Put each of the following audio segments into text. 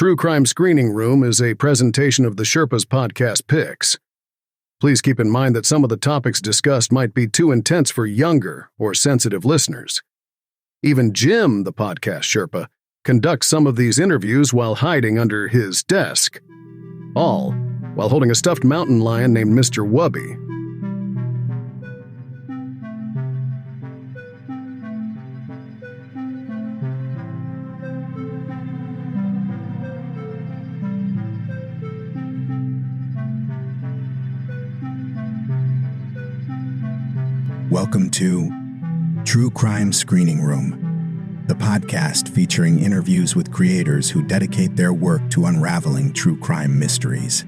True Crime Screening Room is a presentation of the Sherpa's podcast picks. Please keep in mind that some of the topics discussed might be too intense for younger or sensitive listeners. Even Jim, the podcast Sherpa, conducts some of these interviews while hiding under his desk. All while holding a stuffed mountain lion named Mr. Wubby. Welcome to True Crime Screening Room, the podcast featuring interviews with creators who dedicate their work to unraveling true crime mysteries.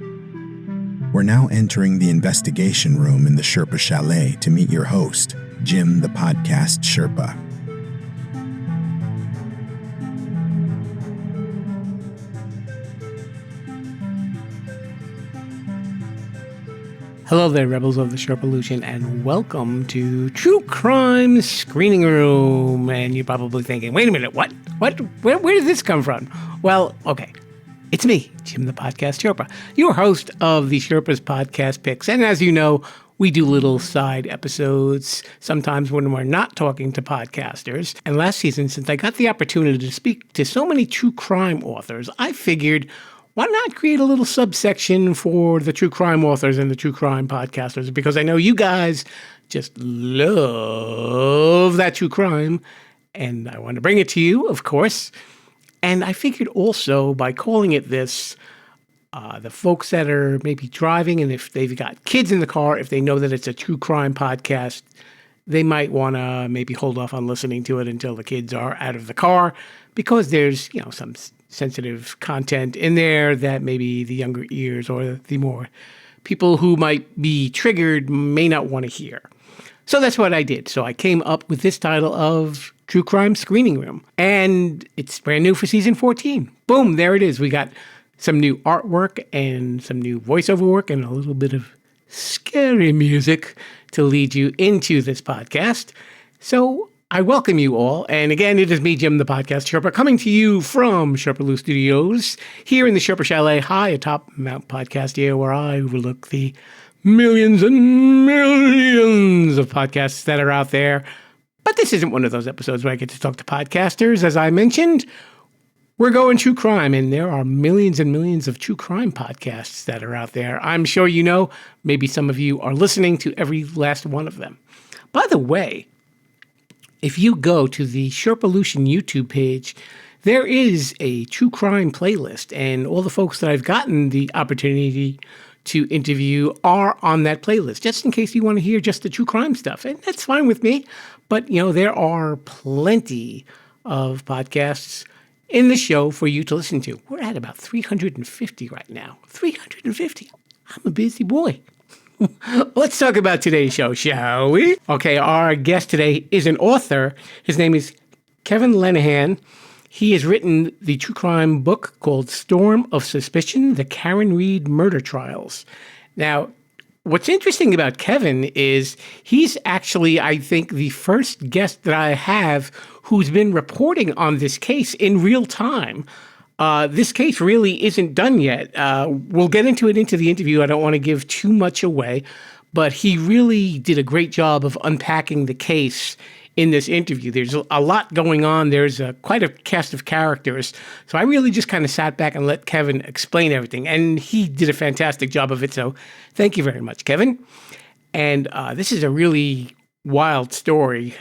We're now entering the investigation room in the Sherpa Chalet to meet your host, Jim the Podcast Sherpa. Hello there, Rebels of the Sherpalution, and welcome to True Crime Screening Room. And you're probably thinking, wait a minute, what? Where did this come from? Well, okay. It's me, Jim the Podcast Sherpa, your host of the Sherpa's Podcast Picks. And as you know, we do little side episodes, sometimes when we're not talking to podcasters. And last season, since I got the opportunity to speak to so many true crime authors, I figured, why not create a little subsection for the true crime authors and the true crime podcasters? Because I know you guys just love that true crime, and I want to bring it to you, of course. And I figured also by calling it this, the folks that are maybe driving, and if they've got kids in the car, if they know that it's a true crime podcast, they might want to maybe hold off on listening to it until the kids are out of the car, because there's, some sensitive content in there that maybe the younger ears or the more people who might be triggered may not want to hear. So that's what I did. So I came up with this title of True Crime Screening Room. And it's brand new for season 14. Boom, there it is. We got some new artwork and some new voiceover work and a little bit of scary music to lead you into this podcast. So I welcome you all. And again, it is me, Jim the Podcast Sherpa, coming to you from Sherpa Studios here in the Sherpa Chalet, high atop Mount Podcast here, where I overlook the millions and millions of podcasts that are out there. But this isn't one of those episodes where I get to talk to podcasters. As I mentioned, we're going true crime, and there are millions and millions of true crime podcasts that are out there. I'm sure you know, maybe some of you are listening to every last one of them. By the way, if you go to the Sherpalution YouTube page, there is a true crime playlist, and all the folks that I've gotten the opportunity to interview are on that playlist, just in case you want to hear just the true crime stuff. And that's fine with me. But, there are plenty of podcasts in the show for you to listen to. We're at about 350 right now. 350. I'm a busy boy. Let's talk about today's show, shall we? Okay, our guest today is an author. His name is Kevin Lenihan. He has written the true crime book called Storm of Suspicion, The Karen Read Murder Trials. Now, what's interesting about Kevin is he's actually, I think, the first guest that I have who's been reporting on this case in real time. This case really isn't done yet. We'll get into it into the interview. I don't want to give too much away, but he really did a great job of unpacking the case in this interview. There's a lot going on. There's quite a cast of characters. So I really just kind of sat back and let Kevin explain everything. And he did a fantastic job of it. So thank you very much, Kevin. And this is a really wild story.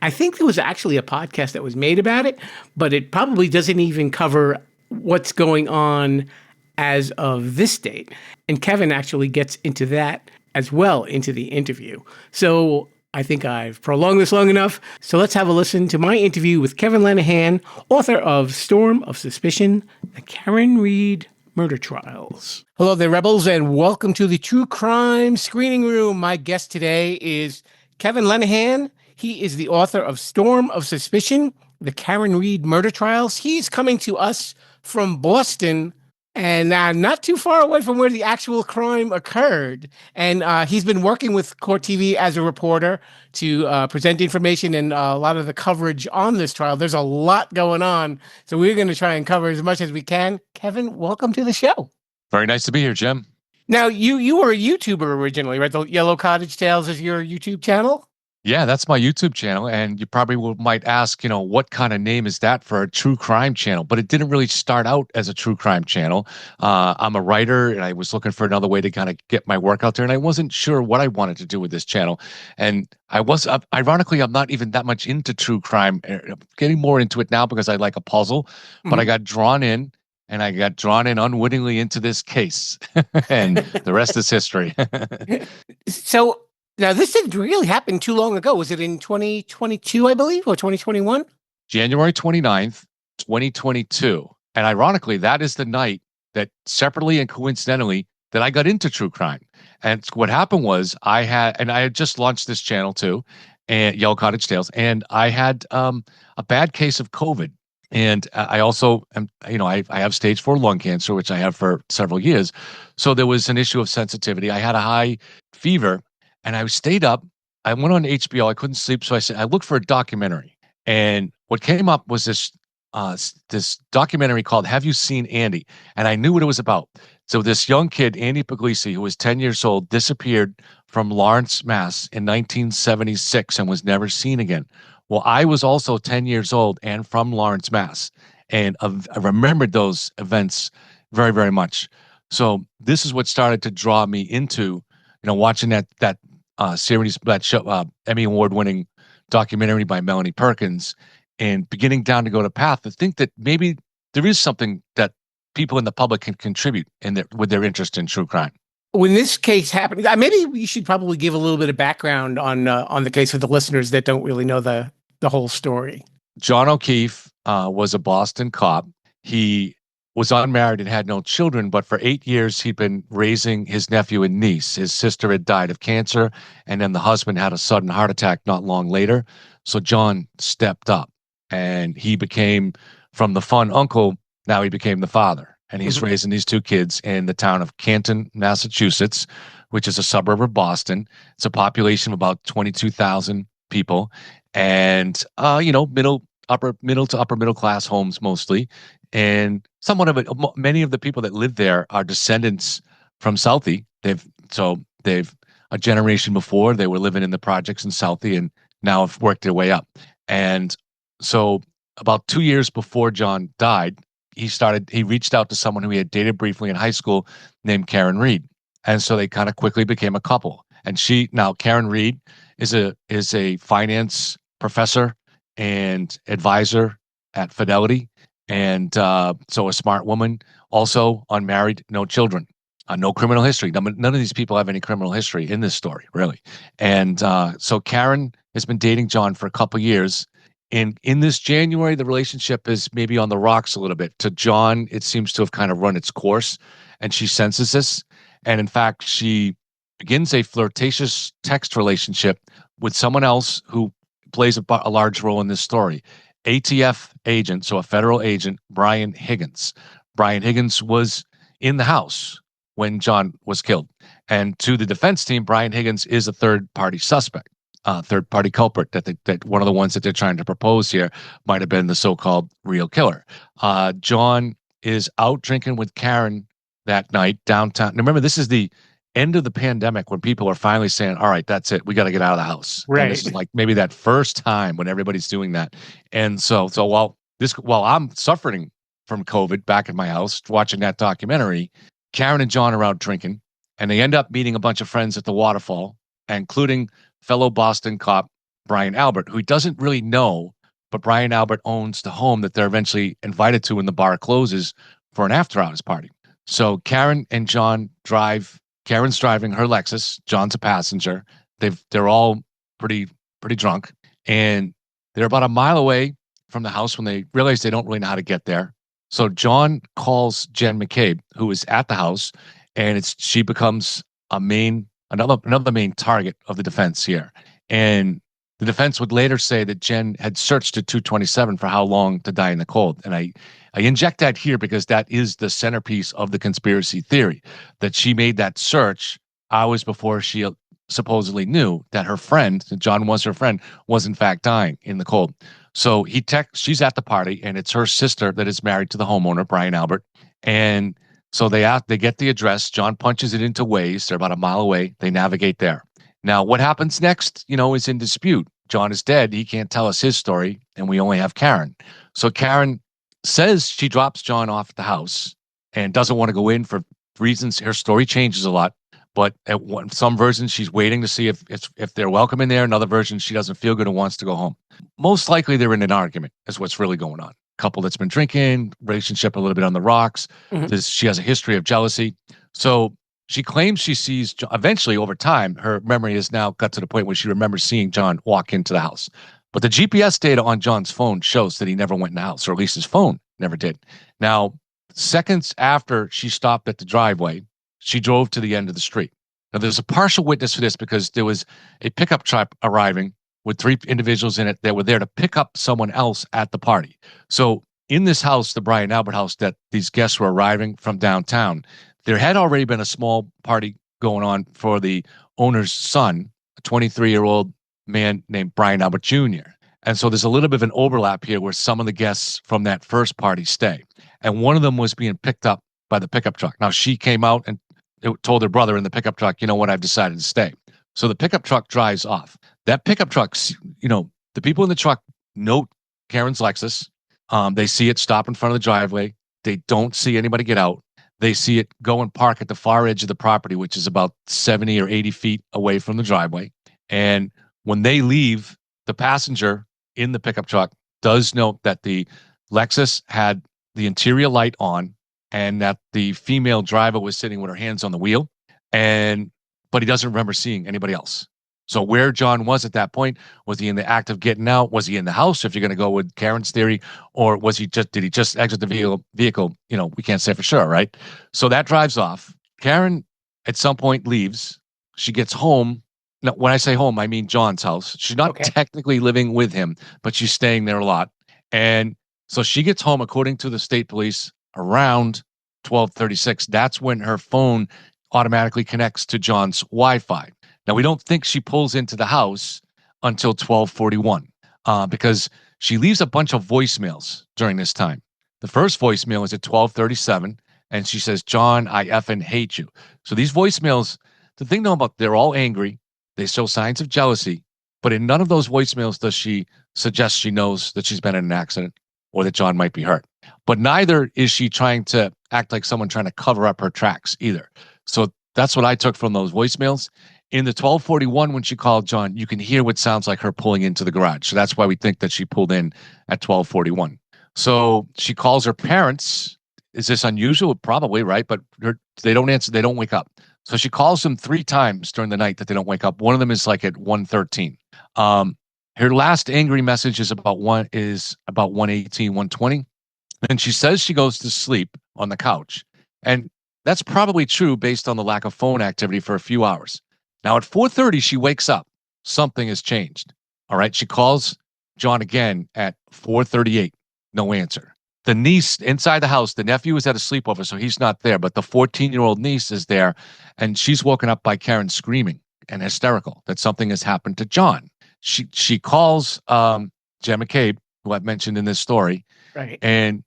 I think there was actually a podcast that was made about it, but it probably doesn't even cover what's going on as of this date. And Kevin actually gets into that as well into the interview. So I think I've prolonged this long enough. So let's have a listen to my interview with Kevin Lenihan, author of Storm of Suspicion, The Karen Read Murder Trials. Hello there, Rebels, and welcome to the True Crime Screening Room. My guest today is Kevin Lenihan. He is the author of Storm of Suspicion, The Karen Read Murder Trials. He's coming to us from Boston. and not too far away from where the actual crime occurred. And he's been working with CourtTV as a reporter to present information and a lot of the coverage on this trial. There's a lot going on, so we're going to try and cover as much as we can. Kevin, welcome to the show. Very nice to be here, Jim. Now, you were a YouTuber originally, right? The Yellow Cottage Tales is your YouTube channel? Yeah, that's my YouTube channel. And you probably might ask, what kind of name is that for a true crime channel? But it didn't really start out as a true crime channel. I'm a writer, and I was looking for another way to kind of get my work out there. And I wasn't sure what I wanted to do with this channel. And ironically, I'm not even that much into true crime. I'm getting more into it now because I like a puzzle. But I got drawn in. And I got drawn in unwittingly into this case, and the rest is history. So now this didn't really happen too long ago. Was it in 2022, I believe, or 2021? January 29th, 2022. And ironically, that is the night that separately and coincidentally that I got into true crime. And what happened was I had just launched this channel too, and Yellow Cottage Tales, and I had a bad case of COVID. And I also am, I have stage 4 lung cancer, which I have for several years. So there was an issue of sensitivity. I had a high fever, and I stayed up. I went on HBO. I couldn't sleep. So I looked for a documentary. And what came up was this documentary called Have You Seen Andy? And I knew what it was about. So this young kid, Andy Puglisi, who was 10 years old, disappeared from Lawrence, Mass. in 1976 and was never seen again. Well, I was also 10 years old and from Lawrence, Mass. And I remembered those events very, very much. So this is what started to draw me into, watching that series, that show, Emmy Award-winning documentary by Melanie Perkins, and beginning down to go to path to think that maybe there is something that people in the public can contribute with their interest in true crime. When this case happened, maybe we should probably give a little bit of background on the case for the listeners that don't really know the whole story. John O'Keefe was a Boston cop. He was unmarried and had no children, but for 8 years he'd been raising his nephew and niece. His sister had died of cancer, and then the husband had a sudden heart attack not long later. So John stepped up, and he became, from the fun uncle, now he became the father. And he's raising these two kids in the town of Canton, Massachusetts, which is a suburb of Boston. It's a population of about 22,000 people, and middle to upper middle class homes mostly. And somewhat of it, many of the people that live there are descendants from Southie. They've a generation before they were living in the projects in Southie, and now have worked their way up. And so about 2 years before John died, he reached out to someone who he had dated briefly in high school named Karen Reed. And so they kind of quickly became a couple. And Karen Reed is a finance professor and advisor at Fidelity. And so a smart woman, also unmarried, no children, no criminal history. None of these people have any criminal history in this story, really. And so Karen has been dating John for a couple years. And in this January, the relationship is maybe on the rocks a little bit. To John, it seems to have kind of run its course, and she senses this. And in fact, she begins a flirtatious text relationship with someone else who plays a large role in this story. ATF agent, so a federal agent, Brian Higgins. Brian Higgins was in the house when John was killed. And to the defense team, Brian Higgins is a third-party suspect. Third-party culprit that one of the ones that they're trying to propose here might have been the so-called real killer. John is out drinking with Karen that night downtown. Now, remember, this is the end of the pandemic when people are finally saying, all right, that's it. We got to get out of the house. Right. And this is like maybe that first time when everybody's doing that. And so while I'm suffering from COVID back at my house, watching that documentary, Karen and John are out drinking, and they end up meeting a bunch of friends at the waterfall, including fellow Boston cop Brian Albert, who he doesn't really know, but Brian Albert owns the home that they're eventually invited to when the bar closes for an after-hours party. So Karen and John drive. Karen's driving her Lexus. John's a passenger. They're all pretty drunk, and they're about a mile away from the house when they realize they don't really know how to get there. So John calls Jen McCabe, who is at the house, and she becomes another main target of the defense here. And The defense would later say that Jen had searched at 227 for how long to die in the cold. And I inject that here because that is the centerpiece of the conspiracy theory, that she made that search hours before she supposedly knew that her friend, John was her friend, was in fact dying in the cold. So she's at the party, and it's her sister that is married to the homeowner, Brian Albert. And so they get the address. John punches it into Waze. They're about a mile away. They navigate there. Now, what happens next, is in dispute. John is dead. He can't tell us his story, and we only have Karen. So Karen says she drops John off at the house and doesn't want to go in for reasons. Her story changes a lot, but some versions she's waiting to see if they're welcome in there. Another version, she doesn't feel good and wants to go home. Most likely they're in an argument is what's really going on. Couple that's been drinking, relationship a little bit on the rocks. Mm-hmm. She has a history of jealousy. So she claims she sees, eventually over time, her memory has now got to the point where she remembers seeing John walk into the house. But the GPS data on John's phone shows that he never went in the house, or at least his phone never did. Now, seconds after she stopped at the driveway, she drove to the end of the street. Now, there's a partial witness for this because there was a pickup truck arriving with 3 individuals in it that were there to pick up someone else at the party. So in this house, the Brian Albert house that these guests were arriving from downtown, there had already been a small party going on for the owner's son, a 23-year-old man named Brian Albert Jr. And so there's a little bit of an overlap here where some of the guests from that first party stay. And one of them was being picked up by the pickup truck. Now, she came out and told her brother in the pickup truck, you know what, I've decided to stay. So the pickup truck drives off. That pickup truck, the people in the truck note Karen's Lexus. They see it stop in front of the driveway. They don't see anybody get out. They see it go and park at the far edge of the property, which is about 70 or 80 feet away from the driveway. And when they leave, the passenger in the pickup truck does note that the Lexus had the interior light on and that the female driver was sitting with her hands on the wheel. But he doesn't remember seeing anybody else. So where John was at that point, was he in the act of getting out? Was he in the house, if you're going to go with Karen's theory? Or did he just exit the vehicle? We can't say for sure, right? So that drives off. Karen, at some point, leaves. She gets home. Now, when I say home, I mean John's house. She's not technically living with him, but she's staying there a lot. And so she gets home, according to the state police, around 12:36. That's when her phone automatically connects to John's Wi-Fi. Now, we don't think she pulls into the house until 12:41 because she leaves a bunch of voicemails during this time. The first voicemail is at 12:37, and she says, John, I effing hate you. So these voicemails, the thing though about, they're all angry. They show signs of jealousy, but in none of those voicemails does she suggest she knows that she's been in an accident or that John might be hurt. But neither is she trying to act like someone trying to cover up her tracks either. So that's what I took from those voicemails. In the 12:41, when she called John, you can hear what sounds like her pulling into the garage. So that's why we think that she pulled in at 12:41. So she calls her parents. Is this unusual? Probably, right? But they don't answer. They don't wake up. So she calls them 3 times during the night that they don't wake up. One of them is like at 1:13. Her last angry message is about 1:18, 1:20. And she says she goes to sleep on the couch. And that's probably true based on the lack of phone activity for a few hours. Now, at 4:30, she wakes up. Something has changed. All right. She calls John again at 4:38. No answer. The niece inside the house, the nephew is at a sleepover, so he's not there. But the 14-year-old niece is there, and she's woken up by Karen screaming and hysterical that something has happened to John. She calls Jen McCabe, who I've mentioned in this story, right? And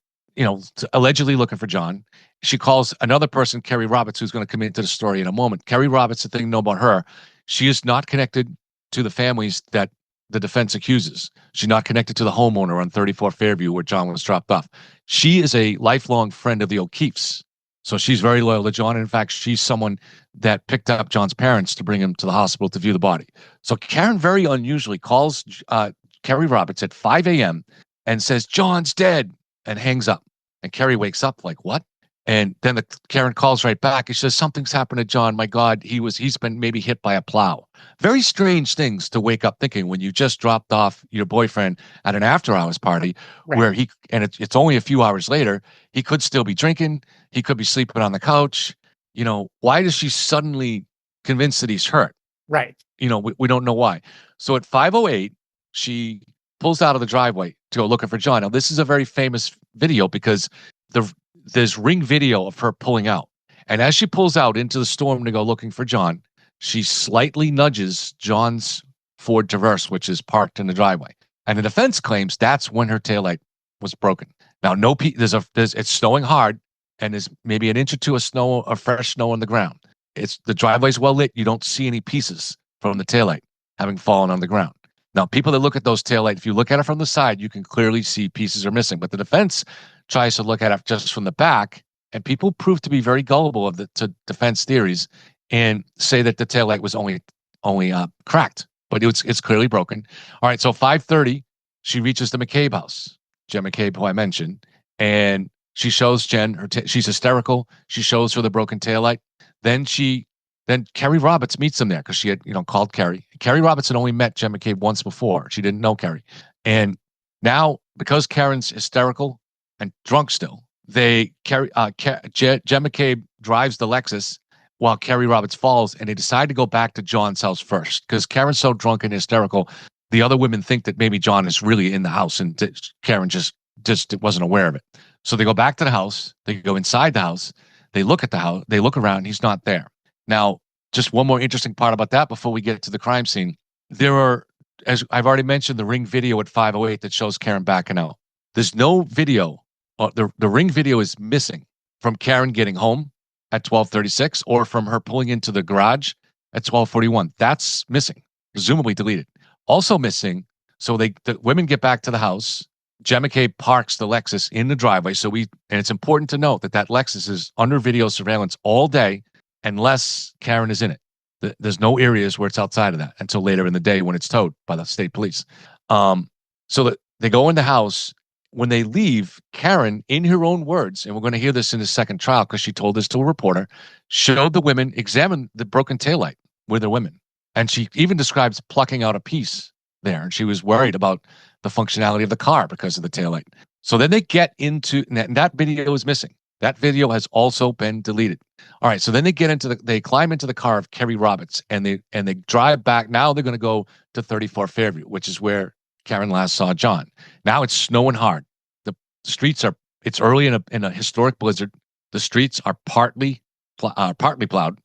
allegedly looking for John. She calls another person, Kerry Roberts, who's going to come into the story in a moment. Kerry Roberts, the thing to know about her, she is not connected to the families that the defense accuses. She's not connected to the homeowner on 34 Fairview where John was dropped off. She is a lifelong friend of the O'Keefes. So she's very loyal to John. In fact, she's someone that picked up John's parents to bring him to the hospital to view the body. So Karen very unusually calls Kerry Roberts at 5 a.m. and says, John's dead, and hangs up. And Kerry wakes up like, what? And then Karen calls right back. She says, something's happened to John. My God, he's been maybe hit by a plow. Very strange things to wake up thinking when you just dropped off your boyfriend at an after-hours party, right, where it's only a few hours later, he could still be drinking. He could be sleeping on the couch. Why does she suddenly convince that he's hurt? Right. We don't know why. So at 5:08, she pulls out of the driveway to go looking for John. Now, this is a very famous video because there's ring video of her pulling out. And as she pulls out into the storm to go looking for John, she slightly nudges John's Ford Traverse, which is parked in the driveway. And the defense claims that's when her taillight was broken. Now, it's snowing hard, and there's maybe an inch or two of fresh snow on the ground. The driveway's well lit. You don't see any pieces from the taillight having fallen on the ground. Now, people that look at those taillights, if you look at it from the side, you can clearly see pieces are missing. But the defense tries to look at it just from the back, and people prove to be very gullible to defense theories and say that the taillight was only cracked, but it's clearly broken. All right, so 5:30, she reaches the McCabe house, Jen McCabe, who I mentioned, and she shows Jen she's hysterical. She shows her the broken taillight. Then Kerry Roberts meets them there because she had called Kerry. Kerry Roberts had only met Jen McCabe once before. She didn't know Kerry, and now because Karen's hysterical and drunk still, Jen McCabe drives the Lexus while Kerry Roberts falls, and they decide to go back to John's house first because Karen's so drunk and hysterical. The other women think that maybe John is really in the house, and Karen just wasn't aware of it. So they go back to the house. They go inside the house. They look at the house. They look around. He's not there. Now, just one more interesting part about that before we get to the crime scene. There are, as I've already mentioned, the ring video at 5:08 that shows Karen backing out. There's no video. The ring video is missing from Karen getting home at 12:36 or from her pulling into the garage at 12:41. That's missing, presumably deleted. Also missing, so the women get back to the house. Jen McCabe parks the Lexus in the driveway. And it's important to note that Lexus is under video surveillance all day unless Karen is in it. There's no areas where it's outside of that until later in the day when it's towed by the state police. So that they go in the house. When they leave, Karen, in her own words, and we're going to hear this in the second trial because she told this to a reporter, showed the women, examined the broken taillight with the women. And she even describes plucking out a piece there. And she was worried about the functionality of the car because of the taillight. So then they get into, and that video is missing. That video has also been deleted. All right, so then they climb into the car of Kerry Roberts and they drive back. Now they're going to go to 34 Fairview, which is where Karen last saw John. Now it's snowing hard. The streets it's early in a historic blizzard. The streets are partly plowed.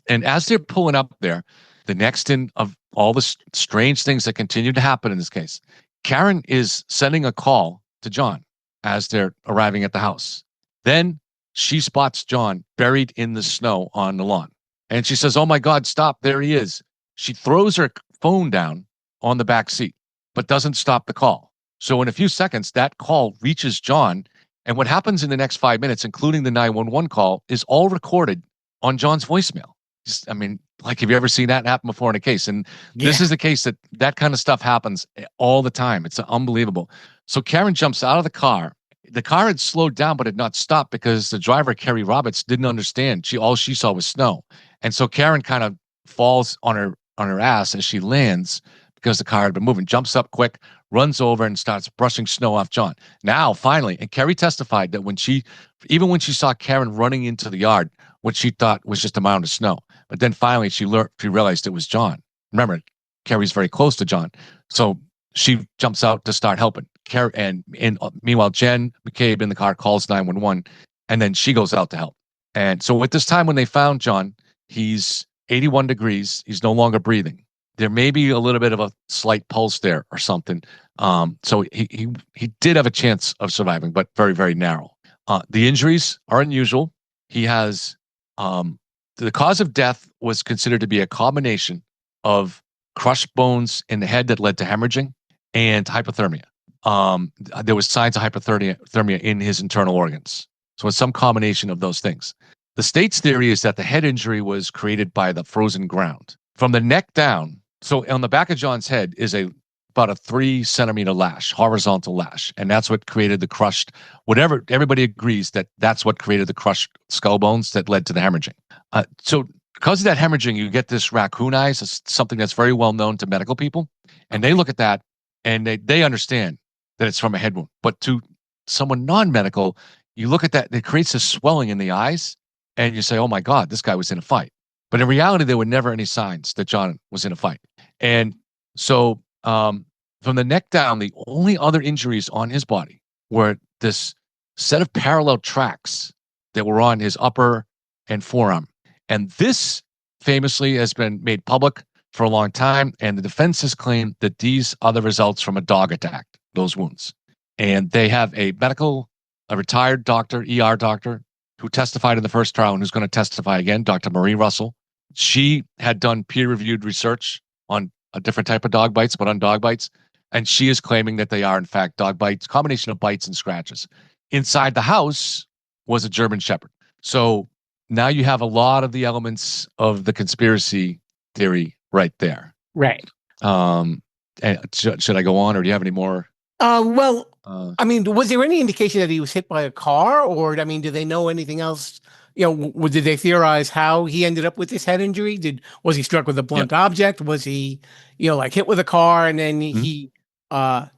And as they're pulling up there, the next in of all the strange things that continue to happen in this case, Karen is sending a call to John as they're arriving at the house. Then she spots John buried in the snow on the lawn. And she says, "Oh my God, stop, there he is." She throws her phone down on the back seat, but doesn't stop the call. So in a few seconds, that call reaches John. And what happens in the next 5 minutes, including the 911 call, is all recorded on John's voicemail. Have you ever seen that happen before in a case? And This is the case that kind of stuff happens all the time. It's unbelievable. So Karen jumps out of the car. The car had slowed down, but had not stopped because the driver, Kerry Roberts, didn't understand. All she saw was snow. And so Karen kind of falls on her ass as she lands because the car had been moving, jumps up quick, runs over and starts brushing snow off John. Now, finally, and Kerry testified that when she saw Karen running into the yard, what she thought was just a mound of snow. But then finally she realized it was John. Remember, Kerry's very close to John. So she jumps out to start helping. Meanwhile, Jen McCabe in the car calls 911, and then she goes out to help. And so at this time when they found John, he's 81 degrees. He's no longer breathing. There may be a little bit of a slight pulse there or something. So he did have a chance of surviving, but very, very narrow. The injuries are unusual. He has the cause of death was considered to be a combination of crushed bones in the head that led to hemorrhaging and hypothermia. There was signs of hypothermia in his internal organs. So it's some combination of those things. The state's theory is that the head injury was created by the frozen ground. From the neck down, so on the back of John's head is about a 3-centimeter lash, horizontal lash. And that's what created the crushed, whatever, everybody agrees that's what created the crushed skull bones that led to the hemorrhaging. So because of that hemorrhaging, you get this raccoon eyes. It's something that's very well known to medical people. And they look at that and they understand that it's from a head wound. But to someone non-medical, you look at that, it creates a swelling in the eyes and you say, "Oh my God, this guy was in a fight." But in reality, there were never any signs that John was in a fight. And so from the neck down, the only other injuries on his body were this set of parallel tracks that were on his upper and forearm. And this famously has been made public for a long time. And the defense has claimed that these are the results from a dog attack, those wounds. And they have a retired doctor, ER doctor, who testified in the first trial and who's going to testify again, Dr. Marie Russell. She had done peer-reviewed research on a different type of dog bites, but on dog bites. And she is claiming that they are, in fact, dog bites, combination of bites and scratches. Inside the house was a German Shepherd. So now you have a lot of the elements of the conspiracy theory right there. Right. And should I go on, or do you have any more? I mean, was there any indication that he was hit by a car, or I mean, do they know anything else? Did they theorize how he ended up with this head injury? Was he struck with a blunt object? Was he, like hit with a car and then he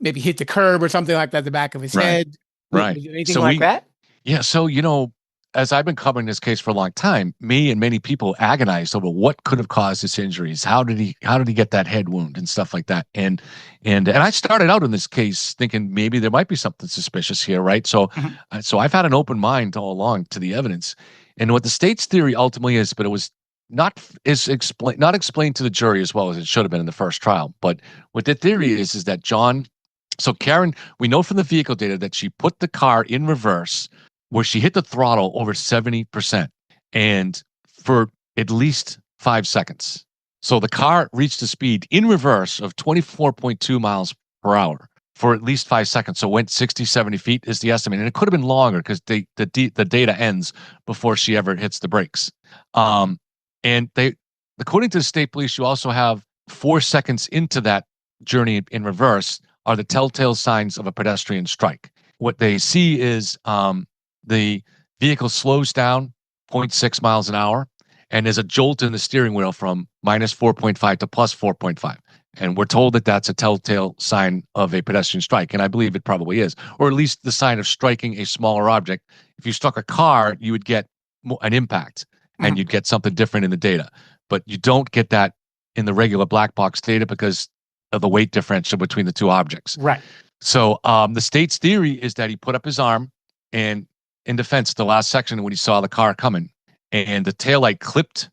maybe hit the curb or something like that, the back of his head? Right. Was there anything like that? Yeah. So, as I've been covering this case for a long time, me and many people agonized over what could have caused his injuries. How did he get that head wound and stuff like that? And I started out in this case thinking maybe there might be something suspicious here, right? So, so I've had an open mind all along to the evidence, and what the state's theory ultimately is, but it was not explained to the jury as well as it should have been in the first trial. But what the theory is that so Karen, we know from the vehicle data that she put the car in reverse, where she hit the throttle over 70% and for at least 5 seconds. So the car reached a speed in reverse of 24.2 miles per hour for at least 5 seconds. So it went 60, 70 feet is the estimate. And it could have been longer because the data ends before she ever hits the brakes. And according to the state police, you also have 4 seconds into that journey in reverse are the telltale signs of a pedestrian strike. What they see is the vehicle slows down 0.6 miles an hour, and there's a jolt in the steering wheel from minus 4.5 to plus 4.5. And we're told that that's a telltale sign of a pedestrian strike, and I believe it probably is, or at least the sign of striking a smaller object. If you struck a car, you would get an impact, and you'd get something different in the data. But you don't get that in the regular black box data because of the weight differential between the two objects. Right. So the state's theory is that he put up his arm, and in defense, the last section when he saw the car coming, and the taillight clipped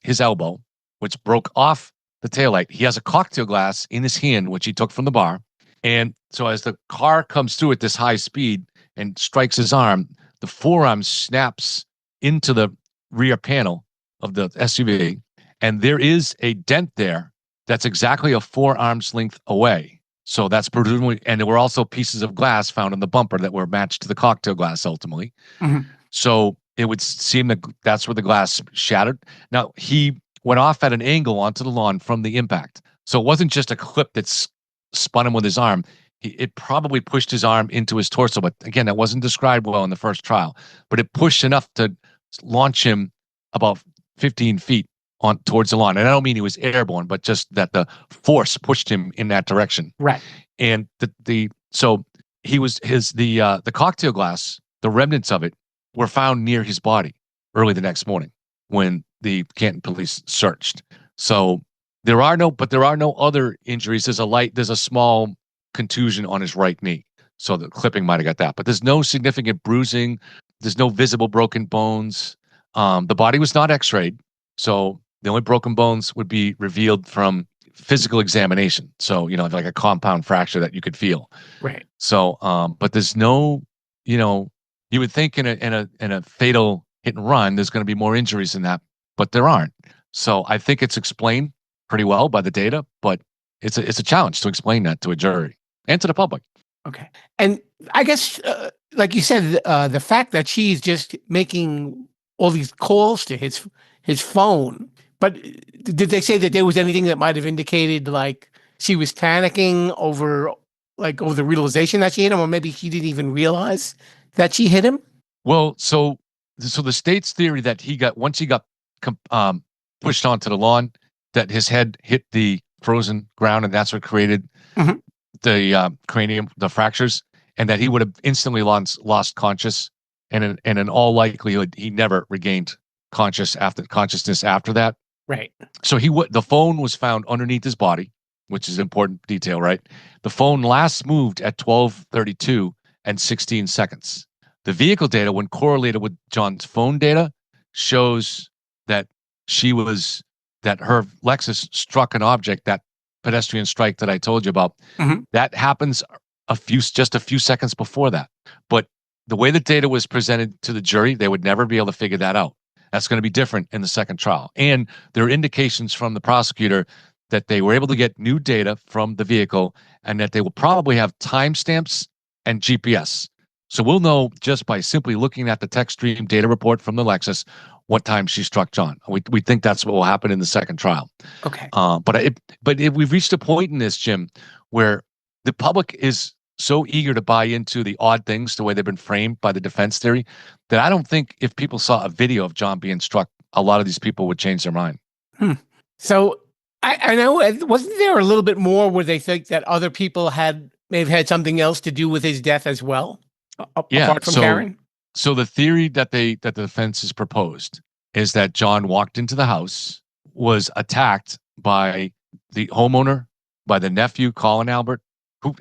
his elbow, which broke off the taillight. He has a cocktail glass in his hand, which he took from the bar. And so as the car comes through at this high speed and strikes his arm, the forearm snaps into the rear panel of the SUV. And there is a dent there that's exactly a 4 arms length away. So that's presumably, and there were also pieces of glass found in the bumper that were matched to the cocktail glass ultimately. So it would seem that that's where the glass shattered. Now, he went off at an angle onto the lawn from the impact. So it wasn't just a clip that spun him with his arm. It probably pushed his arm into his torso. But again, that wasn't described well in the first trial. But it pushed enough to launch him about 15 feet towards the lawn. And I don't mean he was airborne, but just that the force pushed him in that direction. Right. And the cocktail glass, the remnants of it were found near his body early the next morning when the Canton police searched. So there are no other injuries. There's a small contusion on his right knee. So the clipping might have got that, but there's no significant bruising. There's no visible broken bones. The body was not x-rayed. So the only broken bones would be revealed from physical examination. So, like a compound fracture that you could feel. Right. So, but there's no, you would think in a fatal hit and run, there's going to be more injuries than that, but there aren't. So I think it's explained pretty well by the data, but it's a challenge to explain that to a jury and to the public. Okay. And I guess, like you said, the fact that she's just making all these calls to his phone. But did they say that there was anything that might have indicated like she was panicking over the realization that she hit him, or maybe he didn't even realize that she hit him? Well, so the state's theory that once he got pushed onto the lawn, that his head hit the frozen ground, and that's what created the cranium, the fractures, and that he would have instantly lost conscious, and in all likelihood, he never regained consciousness after that. Right. So the phone was found underneath his body. which is an important detail, right? The phone last moved at 12:32 and 16 seconds. The vehicle data, when correlated with John's phone data, shows that her Lexus struck an object, that pedestrian strike that I told you about. Mhm. That happens just a few seconds before that. But the way the data was presented to the jury, they would never be able to figure that out. That's going to be different in the second trial. And there are indications from the prosecutor that they were able to get new data from the vehicle and that they will probably have timestamps and GPS. So we'll know just by simply looking at the text stream data report from the Lexus what time she struck John. We think that's what will happen in the second trial. Okay. But we've reached a point in this, Jim, where the public is so eager to buy into the odd things, the way they've been framed by the defense theory, that I don't think if people saw a video of John being struck, a lot of these people would change their mind. So I know, wasn't there a little bit more where they think that other people may have had something else to do with his death as well? Apart from Karen? So the theory that the defense has proposed is that John walked into the house, was attacked by the homeowner, by the nephew, Colin Albert,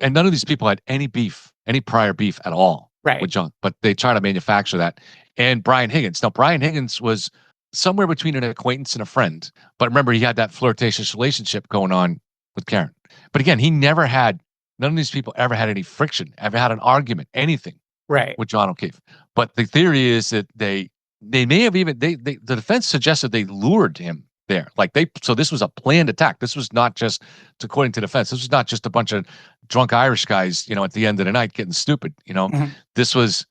and none of these people had any prior beef at all with John, but they try to manufacture that. And Brian Higgins. Now, Brian Higgins was somewhere between an acquaintance and a friend, but remember, he had that flirtatious relationship going on with Karen. But again, none of these people ever had any friction, ever had an argument, anything with John O'Keefe. But the theory is that they may have even, the defense suggested they lured him there. So this was a planned attack. This was not just, according to defense, this was not just a bunch of drunk Irish guys, at the end of the night getting stupid. This was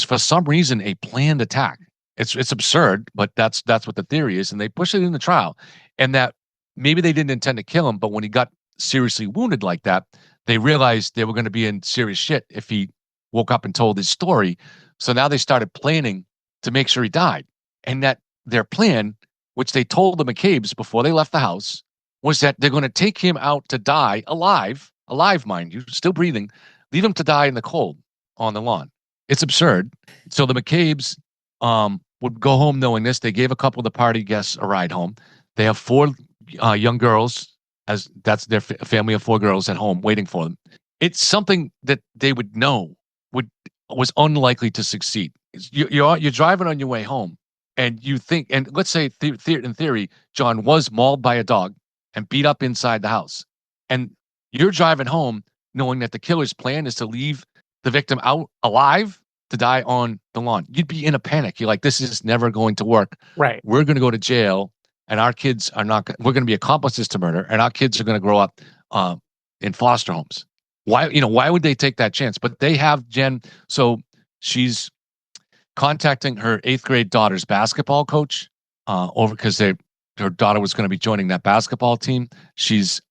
for some reason a planned attack. It's absurd, but that's what the theory is, and they push it in the trial. And that maybe they didn't intend to kill him, but when he got seriously wounded like that, they realized they were going to be in serious shit if he woke up and told his story. So now they started planning to make sure he died, and that their plan, which they told the McCabe's before they left the house, was that they're going to take him out to die alive, mind you, still breathing, leave him to die in the cold on the lawn. It's absurd. So the McCabe's would go home knowing this. They gave a couple of the party guests a ride home. They have 4 young girls, as that's their family of 4 girls at home waiting for them. It's something that they would know was unlikely to succeed. You're driving on your way home, and you think, and let's say in theory, John was mauled by a dog and beat up inside the house, and you're driving home knowing that the killer's plan is to leave the victim out alive to die on the lawn. You'd be in a panic. You're like, this is never going to work. Right. We're going to go to jail, and our kids are not. We're going to be accomplices to murder, and our kids are going to grow up in foster homes. Why would they take that chance? But they have Jen. So she's contacting her 8th grade daughter's basketball coach over because her daughter was going to be joining that basketball team. She's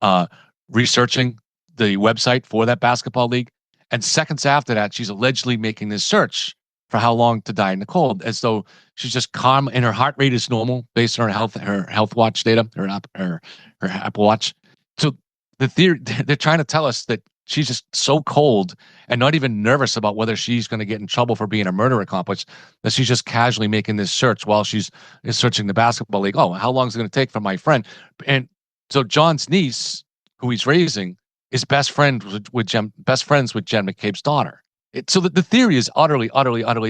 researching the website for that basketball league. And seconds after that, she's allegedly making this search for how long to die in the cold, as though she's just calm and her heart rate is normal based on her health watch data, her Apple Watch. So the theory, they're trying to tell us that she's just so cold and not even nervous about whether she's going to get in trouble for being a murder accomplice, that she's just casually making this search while she's searching the basketball league. Oh, how long is it going to take for my friend? And so John's niece, who he's raising, is best friends with Jen McCabe's daughter. So the theory is utterly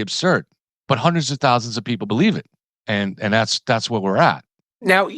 absurd, but hundreds of thousands of people believe it, and that's where we're at. Now,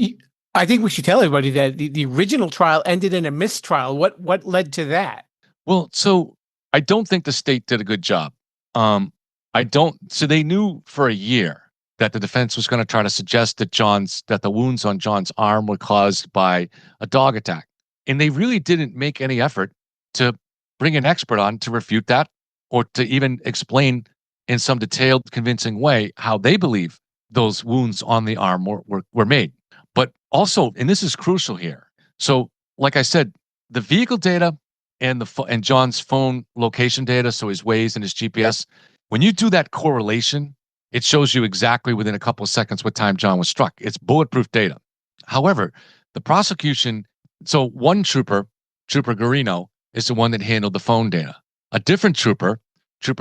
I think we should tell everybody that the original trial ended in a mistrial. What led to that? Well, so I don't think the state did a good job. So they knew for a year that the defense was going to try to suggest that the wounds on John's arm were caused by a dog attack. And they really didn't make any effort to bring an expert on to refute that, or to even explain in some detailed, convincing way how they believe those wounds on the arm were made. But also, and this is crucial here. So, like I said, the vehicle data and John's phone location data, so his Waze and his GPS, when you do that correlation, it shows you exactly within a couple of seconds what time John was struck. It's bulletproof data. However, the prosecution, so one Trooper Garino, is the one that handled the phone data. A different Trooper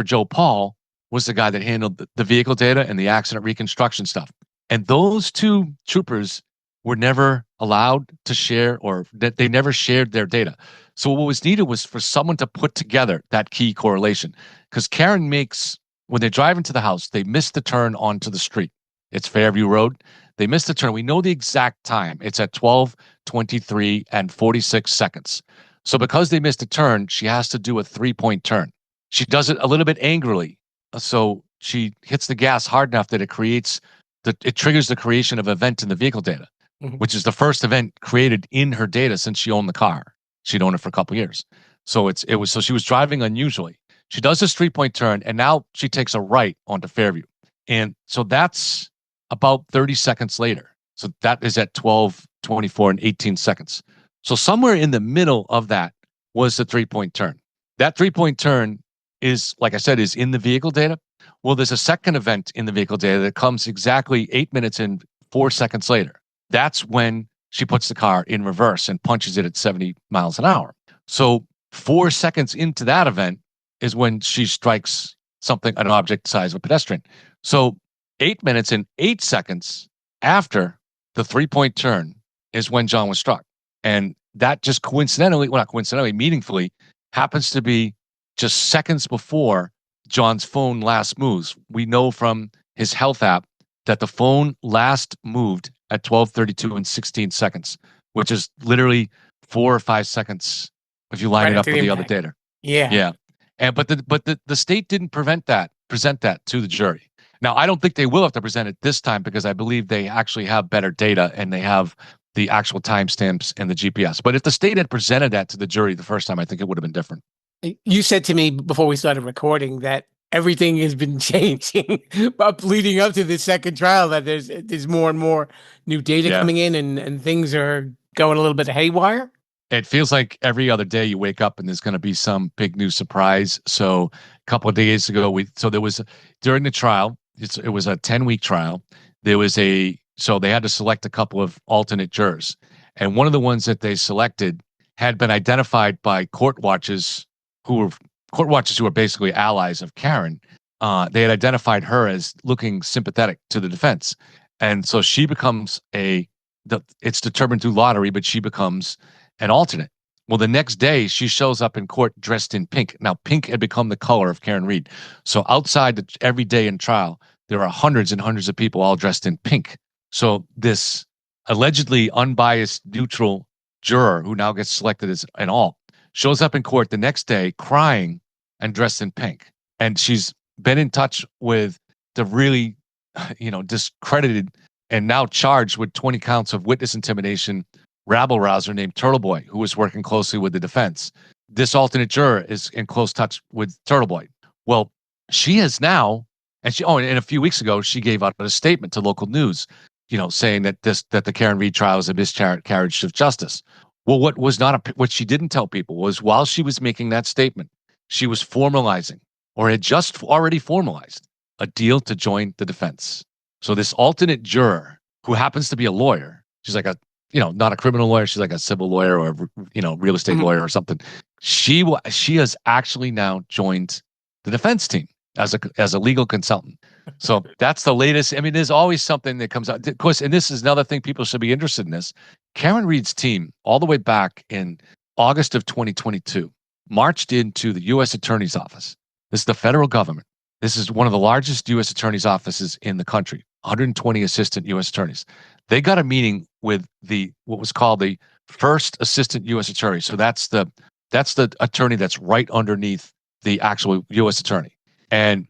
Joe Paul, was the guy that handled the vehicle data and the accident reconstruction stuff. And those 2 troopers were never allowed to share, or that they never shared their data. So what was needed was for someone to put together that key correlation. Because Karen makes, when they drive into the house, they miss the turn onto the street. It's Fairview Road. They missed the turn. We know the exact time. It's at 12:23 and 46 seconds. So because they missed a turn, she has to do a 3-point turn. She does it a little bit angrily. So she hits the gas hard enough that it triggers the creation of event in the vehicle data, which is the first event created in her data since she owned the car. She'd owned it for a couple of years. So so she was driving unusually. She does this 3-point turn, and now she takes a right onto Fairview. And so that's about 30 seconds later. So that is at 12:24 and 18 seconds. So somewhere in the middle of that was the 3-point turn. That 3-point turn is, like I said, is in the vehicle data. Well, there's a second event in the vehicle data that comes exactly 8 minutes and 4 seconds later. That's when she puts the car in reverse and punches it at 70 miles an hour. So 4 seconds into that event is when she strikes an object the size of a pedestrian. So 8 minutes and 8 seconds after the 3-point turn is when John was struck. And that just meaningfully happens to be just seconds before John's phone last moves. We know from his health app that the phone last moved at 12:32 and 16 seconds, which is literally 4 or 5 seconds if you line it up with the other data. Yeah. Yeah. And but the state didn't present that to the jury. Now, I don't think they will have to present it this time, because I believe they actually have better data and they have the actual timestamps and the GPS. But if the state had presented that to the jury the first time, I think it would have been different. You said to me before we started recording that everything has been changing leading up to this second trial, that there's more and more new data coming in and things are going a little bit haywire. It feels like every other day you wake up and there's going to be some big new surprise. So a couple of days ago, there was during the trial, it was a 10-week trial. They had to select a couple of alternate jurors. And one of the ones that they selected had been identified by court watchers who were basically allies of Karen. They had identified her as looking sympathetic to the defense. And so she becomes it's determined through lottery, but she becomes an alternate. Well, the next day she shows up in court dressed in pink. Now, pink had become the color of Karen Reed. So outside every day in trial, there are hundreds and hundreds of people all dressed in pink. So this allegedly unbiased, neutral juror, who now gets selected as an alt, shows up in court the next day crying and dressed in pink. And she's been in touch with the really, discredited and now charged with 20 counts of witness intimidation rabble-rouser named Turtle Boy, who was working closely with the defense. This alternate juror is in close touch with Turtle Boy. Well, she has now, and a few weeks ago, she gave out a statement to local news, saying that the Karen Reed trial is a miscarriage of justice. Well, what she didn't tell people was, while she was making that statement, she was formalizing, or had just already formalized, a deal to join the defense. So this alternate juror, who happens to be a lawyer, she's like not a criminal lawyer, she's like a civil lawyer or real estate lawyer or something. She has actually now joined the defense team as a legal consultant. So that's the latest. I mean, there's always something that comes out. Of course, and this is another thing people should be interested in this. Karen Reed's team, all the way back in August of 2022, marched into the U.S. Attorney's Office. This is the federal government. This is one of the largest U.S. Attorney's offices in the country, 120 assistant U.S. attorneys. They got a meeting with what was called the first assistant U.S. attorney. So that's the attorney that's right underneath the actual U.S. attorney. And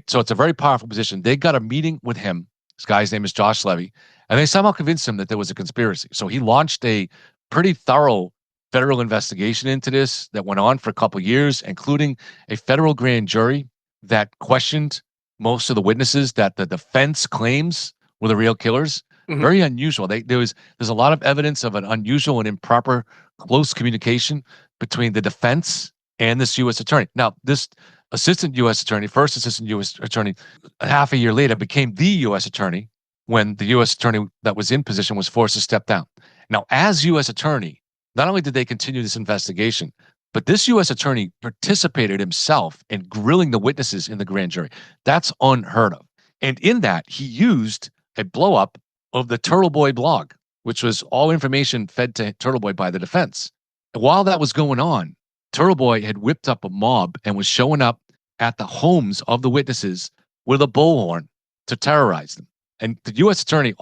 so it's a very powerful position. They got a meeting with him. This guy's name is Josh Levy, and they somehow convinced him that there was a conspiracy. So he launched a pretty thorough federal investigation into this that went on for a couple of years, including a federal grand jury that questioned most of the witnesses that the defense claims were the real killers. Mm-hmm. Very unusual. There's a lot of evidence of an unusual and improper close communication between the defense and this U.S. attorney. Now, this assistant U.S. attorney, first assistant U.S. attorney, half a year later became the U.S. attorney when the U.S. attorney that was in position was forced to step down. Now, as U.S. attorney, not only did they continue this investigation, but this U.S. attorney participated himself in grilling the witnesses in the grand jury. That's unheard of. And in that, he used a blow-up of the Turtle Boy blog, which was all information fed to Turtle Boy by the defense. And while that was going on, Turtle Boy had whipped up a mob and was showing up at the homes of the witnesses with a bullhorn to terrorize them. And the U.S. attorney,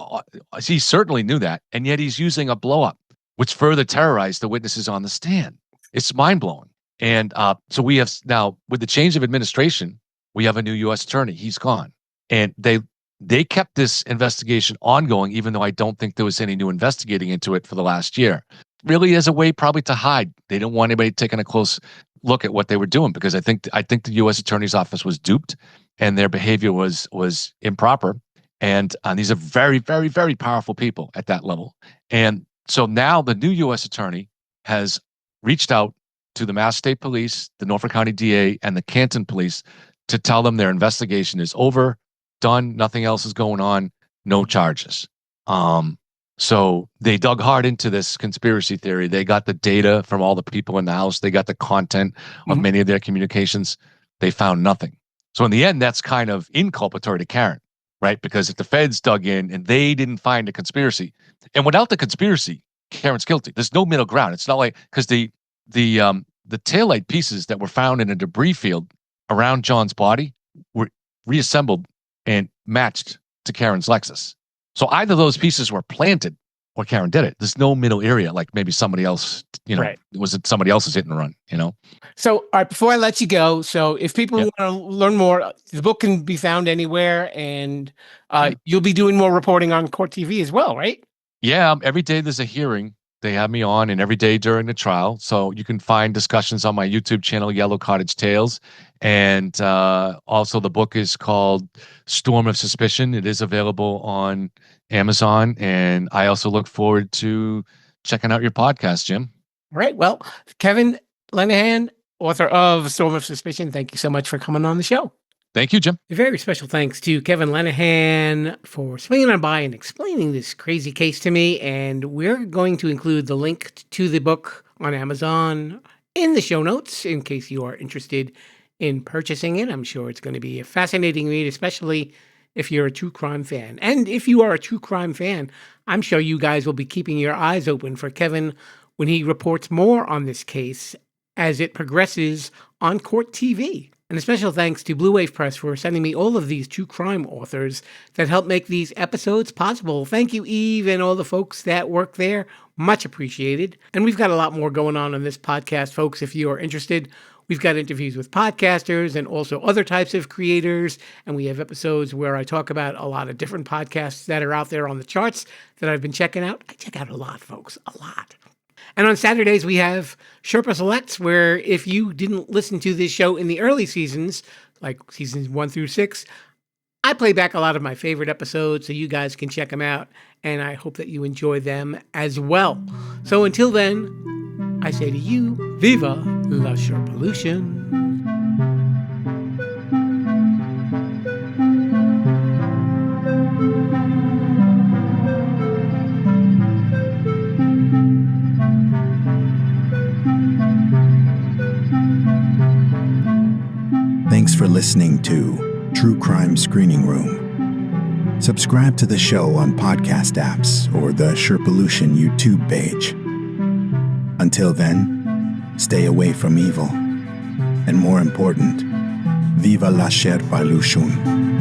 he certainly knew that, and yet he's using a blow-up, which further terrorized the witnesses on the stand. It's mind-blowing. And so we have now, with the change of administration, we have a new U.S. attorney. He's gone. And they kept this investigation ongoing, even though I don't think there was any new investigating into it for the last year. Really as a way probably to hide. They didn't want anybody taking a close look at what they were doing, because I think the U.S. Attorney's Office was duped and their behavior was improper. And these are very, very, very powerful people at that level. And so now the new U.S. Attorney has reached out to the Mass State Police, the Norfolk County DA, and the Canton Police to tell them their investigation is over, done, nothing else is going on, no charges. So they dug hard into this conspiracy theory. They got the data from all the people in the house. They got the content of many of their communications. They found nothing. So in the end, that's kind of inculpatory to Karen, right? Because if the feds dug in and they didn't find a conspiracy, and without the conspiracy, Karen's guilty. There's no middle ground. It's not like, because the taillight pieces that were found in a debris field around John's body were reassembled and matched to Karen's Lexus. So either those pieces were planted or Karen did it. There's no middle area, like maybe somebody else, Right. Was it somebody else's hit and run, So, all right, before I let you go, so if people want to learn more, the book can be found anywhere, and you'll be doing more reporting on CourtTV as well, right? Yeah, every day there's a hearing. They have me on, and every day during the trial. So you can find discussions on my YouTube channel, Yellow Cottage Tales. And also the book is called Storm of Suspicion. It is available on Amazon. And I also look forward to checking out your podcast, Jim. All right. Well, Kevin Lenihan, author of Storm of Suspicion, thank you so much for coming on the show. Thank you, Jim. A very special thanks to Kevin Lenihan for swinging on by and explaining this crazy case to me. And we're going to include the link to the book on Amazon in the show notes in case you are interested in purchasing it. I'm sure it's going to be a fascinating read, especially if you're a true crime fan. And if you are a true crime fan, I'm sure you guys will be keeping your eyes open for Kevin when he reports more on this case as it progresses on CourtTV. And a special thanks to Blue Wave Press for sending me all of these true crime authors that help make these episodes possible. Thank you, Eve, and all the folks that work there. Much appreciated. And we've got a lot more going on this podcast, folks, if you are interested. We've got interviews with podcasters and also other types of creators. And we have episodes where I talk about a lot of different podcasts that are out there on the charts that I've been checking out. I check out a lot, folks, a lot. And on Saturdays, we have Sherpa Selects, where if you didn't listen to this show in the early seasons, like seasons 1 through 6, I play back a lot of my favorite episodes so you guys can check them out. And I hope that you enjoy them as well. So until then, I say to you, Viva la Sherpolution. Thanks for listening to True Crime Screening Room. Subscribe to the show on podcast apps or the Sherpolution YouTube page. Until then, stay away from evil. And more important, Viva la Sherpolution.